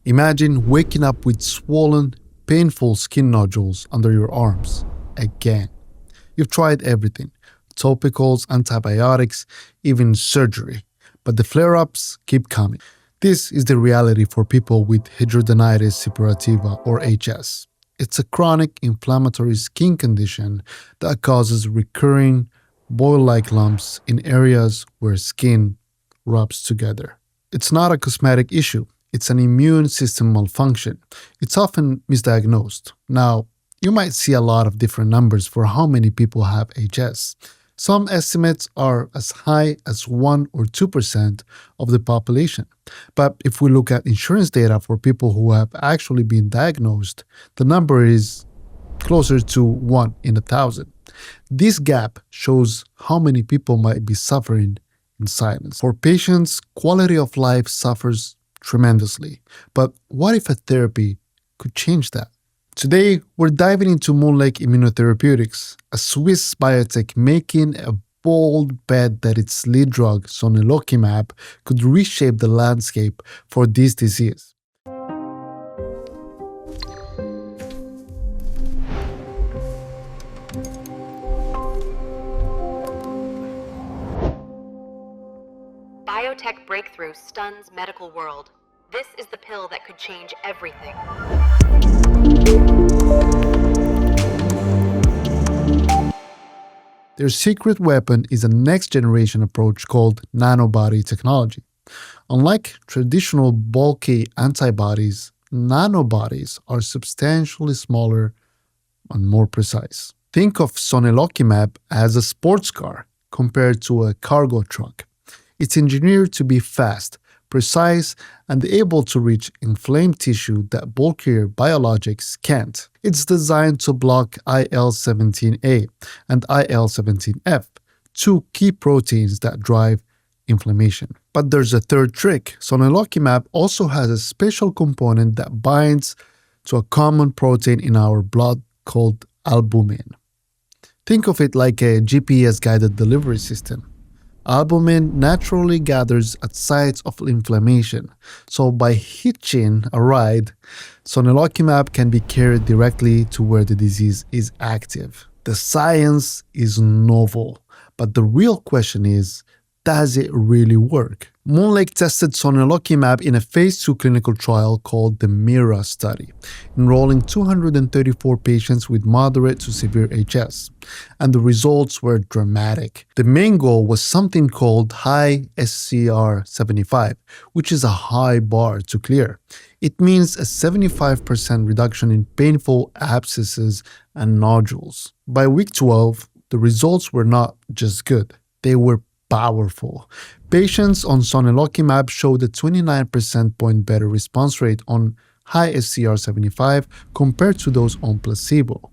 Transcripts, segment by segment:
Imagine waking up with swollen, painful skin nodules under your arms. Again. You've tried everything. Topicals, antibiotics, even surgery. But the flare-ups keep coming. This is the reality for people with Hidradenitis Suppurativa or HS. It's a chronic inflammatory skin condition that causes recurring boil-like lumps in areas where skin rubs together. It's not a cosmetic issue. It's an immune system malfunction. It's often misdiagnosed. Now, you might see a lot of different numbers for how many people have HS. Some estimates are as high as 1 or 2% of the population. But if we look at insurance data for people who have actually been diagnosed, the number is closer to 1 in 1,000. This gap shows how many people might be suffering in silence. For patients, quality of life suffers tremendously. But what if a therapy could change that? Today, we're diving into MoonLake Immunotherapeutics, a Swiss biotech making a bold bet that its lead drug, Sonelokimab, could reshape the landscape for this disease. Biotech breakthrough stuns medical world. This is the pill that could change everything. Their secret weapon is a next-generation approach called Nanobody technology. Unlike traditional bulky antibodies, nanobodies are substantially smaller and more precise. Think of Sonelokimab as a sports car compared to a cargo truck. It's engineered to be fast, precise, and able to reach inflamed tissue that bulkier biologics can't. It's designed to block IL-17A and IL-17F, two key proteins that drive inflammation. But there's a third trick. Sonelokimab also has a special component that binds to a common protein in our blood called albumin. Think of it like a GPS-guided delivery system. Albumin naturally gathers at sites of inflammation, so by hitching a ride, Sonelokimab can be carried directly to where the disease is active. The science is novel, but the real question is, does it really work? MoonLake tested Sonelokimab in a phase 2 clinical trial called the MIRA study, enrolling 234 patients with moderate to severe HS, and the results were dramatic. The main goal was something called high SCR75, which is a high bar to clear. It means a 75% reduction in painful abscesses and nodules. By week 12, the results were not just good, they were powerful. Patients on Sonelokimab showed a 29% point better response rate on high SCR75 compared to those on placebo.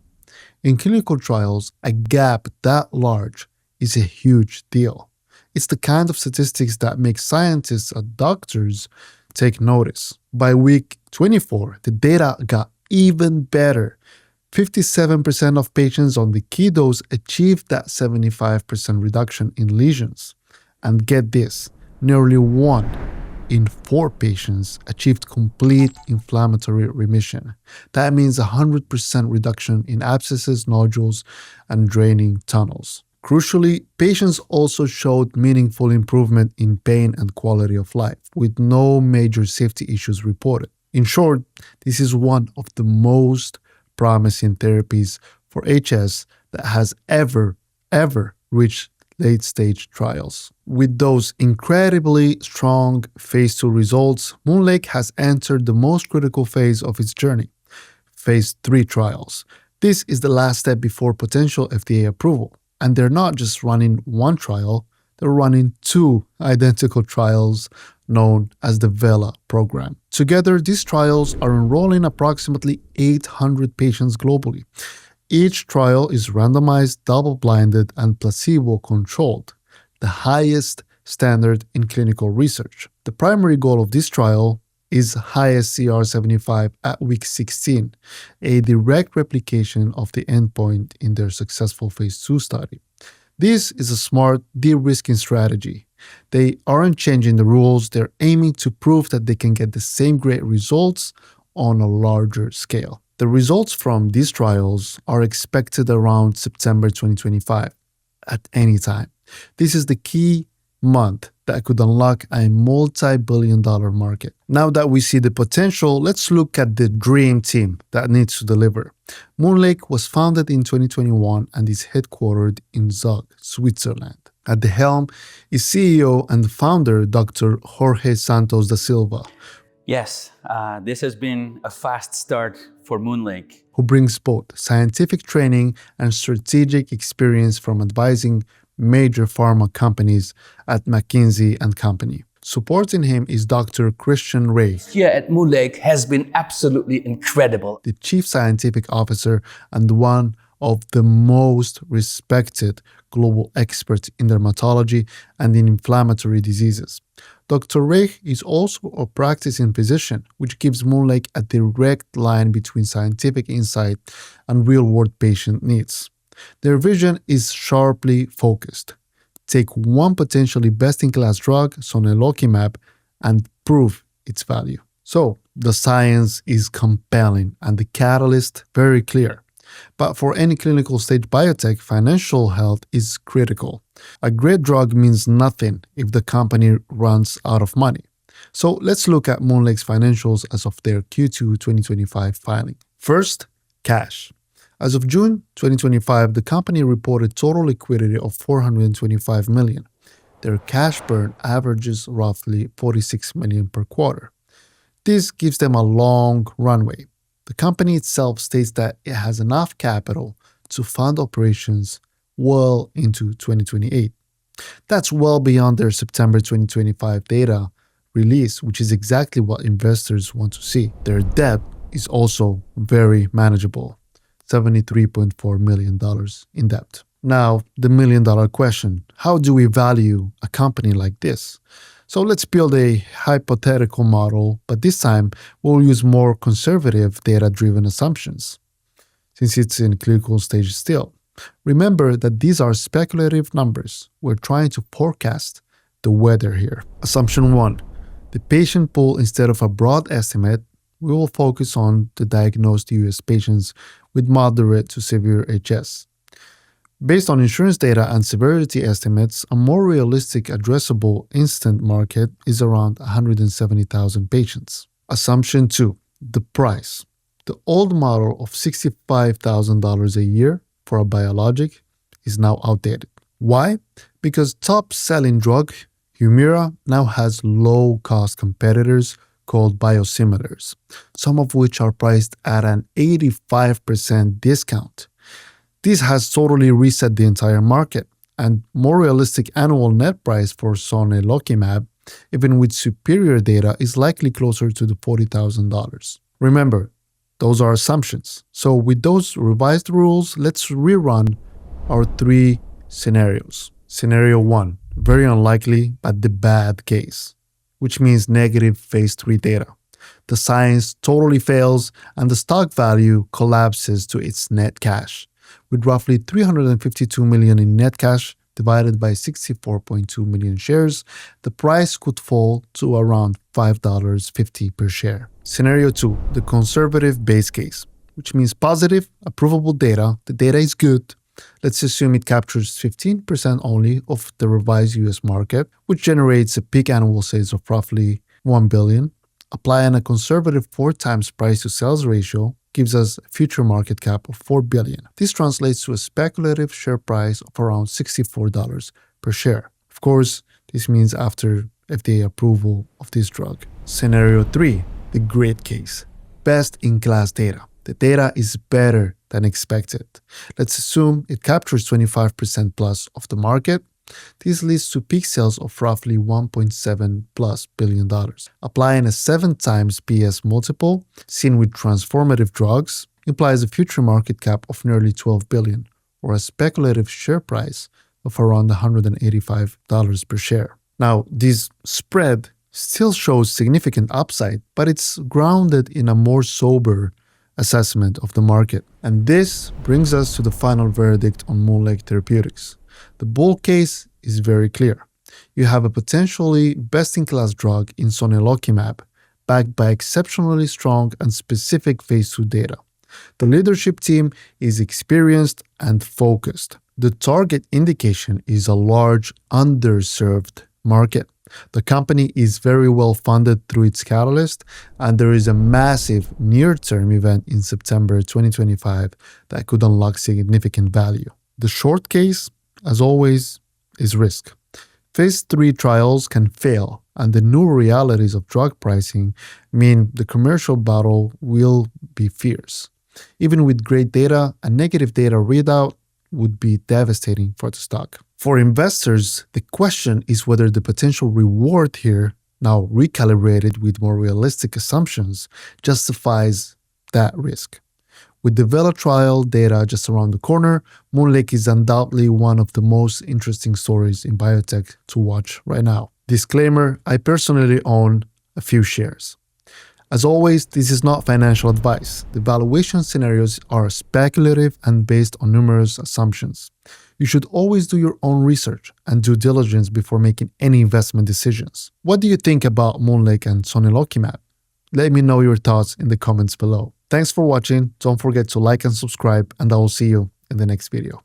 In clinical trials, a gap that large is a huge deal. It's the kind of statistics that make scientists and doctors take notice. By week 24, the data got even better. 57% of patients on the key dose achieved that 75% reduction in lesions. And get this, nearly 1 in 4 patients achieved complete inflammatory remission. That means 100% reduction in abscesses, nodules, and draining tunnels. Crucially, patients also showed meaningful improvement in pain and quality of life, with no major safety issues reported. In short, this is one of the most promising therapies for HS that has ever reached late-stage trials. With those incredibly strong phase 2 results, MoonLake has entered the most critical phase of its journey, phase 3 trials. This is the last step before potential FDA approval. And they're not just running one trial, they're running 2 identical trials known as the VELA program. Together, these trials are enrolling approximately 800 patients globally. Each trial is randomized, double-blinded, and placebo-controlled, the highest standard in clinical research. The primary goal of this trial is high SCR75 at week 16, a direct replication of the endpoint in their successful phase 2 study. This is a smart de-risking strategy. They aren't changing the rules, they're aiming to prove that they can get the same great results on a larger scale. The results from these trials are expected around September 2025, at any time. This is the key month that could unlock a multi-billion-dollar market. Now that we see the potential, let's look at the dream team that needs to deliver. MoonLake was founded in 2021 and is headquartered in Zug, Switzerland. At the helm is CEO and founder Dr. Jorge Santos da Silva, Yes, this has been a fast start for MoonLake, who brings both scientific training and strategic experience from advising major pharma companies at McKinsey & Company. Supporting him is Dr. Christian Ray, here at MoonLake has been absolutely incredible. the Chief Scientific Officer and one of the most respected global experts in dermatology and in inflammatory diseases. Dr. Ray is also a practicing physician, which gives MoonLake a direct line between scientific insight and real-world patient needs. Their vision is sharply focused. Take one potentially best-in-class drug, Sonelokimab, and prove its value. So, the science is compelling and the catalyst very clear. But for any clinical stage biotech, financial health is critical. A great drug means nothing if the company runs out of money. So let's look at MoonLake's financials as of their Q2 2025 filing. First, cash. As of June 2025, the company reported total liquidity of $425 million. Their cash burn averages roughly $46 million per quarter. This gives them a long runway. The company itself states that it has enough capital to fund operations well into 2028. That's well beyond their September 2025 data release, which is exactly what investors want to see. Their debt is also very manageable, $73.4 million in debt. Now, the million-dollar question: how do we value a company like this? So let's build a hypothetical model, but this time we'll use more conservative data-driven assumptions, since it's in clinical stage still. Remember that these are speculative numbers. We're trying to forecast the weather here. Assumption 1. The patient pool, instead of a broad estimate, we will focus on the diagnosed US patients with moderate to severe HS. Based on insurance data and severity estimates, a more realistic addressable instant market is around 170,000 patients. Assumption 2. The price. The old model of $65,000 a year for a biologic is now outdated. Why? Because top-selling drug, Humira, now has low-cost competitors called biosimilars, some of which are priced at an 85% discount. This has totally reset the entire market, and more realistic annual net price for Sonelokimab, even with superior data, is likely closer to the $40,000. Remember, those are assumptions. So with those revised rules, let's rerun our 3 scenarios. Scenario 1, very unlikely, but the bad case, which means negative phase 3 data. The science totally fails and the stock value collapses to its net cash. With roughly $352 million in net cash divided by 64.2 million shares, the price could fall to around $5.50 per share. Scenario 2, the conservative base case, which means positive, approvable data. The data is good. Let's assume it captures 15% only of the revised US market, which generates a peak annual sales of roughly $1 billion. Applying a conservative 4 times price to sales ratio gives us a future market cap of $4 billion. This translates to a speculative share price of around $64 per share. Of course, this means after FDA approval of this drug. Scenario 3, the great case. Best-in-class data. The data is better than expected. Let's assume it captures 25% plus of the market. This leads to peak sales of roughly $1.7+ billion. Applying a 7 times PS multiple, seen with transformative drugs, implies a future market cap of nearly $12 billion, or a speculative share price of around $185 per share. Now, this spread still shows significant upside, but it's grounded in a more sober assessment of the market. And this brings us to the final verdict on MoonLake Therapeutics. The bull case is very clear. You have a potentially best-in-class drug in Sonelokimab, backed by exceptionally strong and specific phase 2 data. The leadership team is experienced and focused. The target indication is a large, underserved market. The company is very well funded through its catalyst, and there is a massive near-term event in September 2025 that could unlock significant value. The short case, as always, is risk. Phase 3 trials can fail, and the new realities of drug pricing mean the commercial battle will be fierce. Even with great data, a negative data readout would be devastating for the stock. For investors, the question is whether the potential reward here, now recalibrated with more realistic assumptions, justifies that risk. With the VELA trial data just around the corner, MoonLake is undoubtedly one of the most interesting stories in biotech to watch right now. Disclaimer, I personally own a few shares. As always, this is not financial advice. The valuation scenarios are speculative and based on numerous assumptions. You should always do your own research and due diligence before making any investment decisions. What do you think about MoonLake and Sonelokimab? Let me know your thoughts in the comments below. Thanks for watching. Don't forget to like and subscribe, and I will see you in the next video.